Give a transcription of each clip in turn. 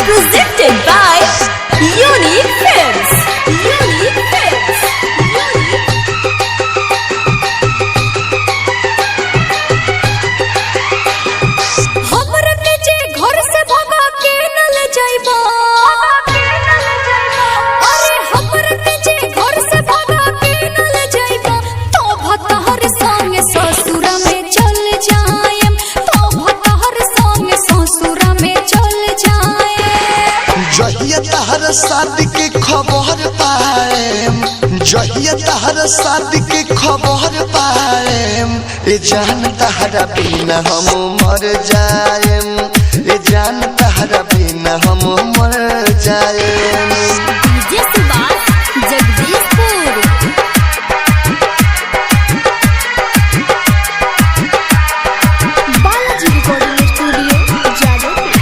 Presented by Unique Films. Unique Films. हमरा के जे घर से भगा के न ले जाइबा, अरे हमरा के जे घर से भगा के न ले जाइबा, तो भतहर संग ससुर में चल जाएम, तो भतहर संग ससुर में चल जाएम। जहिया तहर शादी के खबर पाएम, जहिया तहर शादी के खबर पाएम, ए जान तहरा बिना हम मर जाएम, ए जान तहरा बिना हम मर जाएम। DJ Subhash Jagdishpur. Balaji recording studio Jadavpur.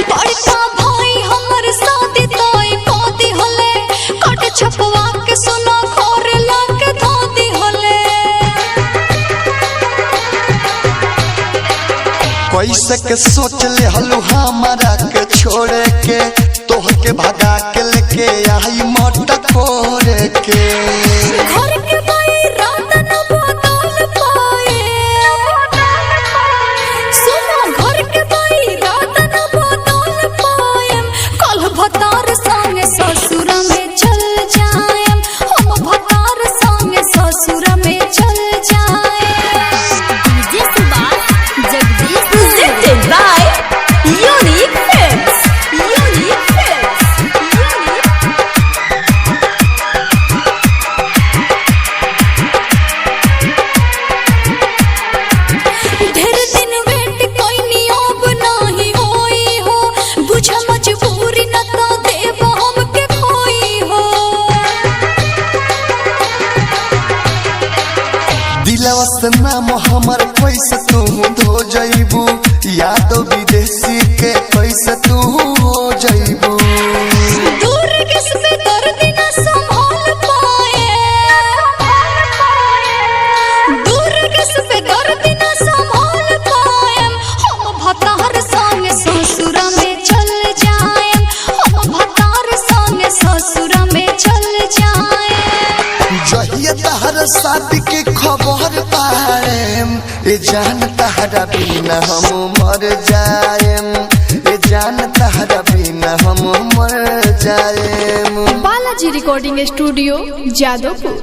बड़का भाई हमर शादी तोय पाती हले, कट छपवा के सुना घर लाके धोती हले। कैसे के सोच ले हलू हमारा के छोड़े के, तोह के भगा के लेके आई मट कोरे के। घर के भाई रात न बदल पाए, सुनो घर के भाई रात न बदल पाए। कल भतार संग ससुर में चल जाएम, हम भतार संग ससुर में चल जाएम। DJ Subhash Jagdish. Presented by Unique Films. Unique Films. ढेर दिन वेट कोई अब नहीं होई हो, बुझ मजबूरी न तो देव हमके खोई हो। दिलवा से नाम हमर कैसे तू धो जइबू, यादव विदेशी के कैसे तू हो जइबू। दूर किस पे दर्द न संभाल पाए, दूर किस पे दर्द न संभाल पाए। हम भतार संग ससुर में चल जाएम, हम भतार संग ससुर में चल जाएम। जहिया तहर शादी के खबर पाएम, ए जान तहरा बिना हम मर जाएम, ए जान तहरा बिना हम मर जाएम। Balaji recording studio Jadavpur.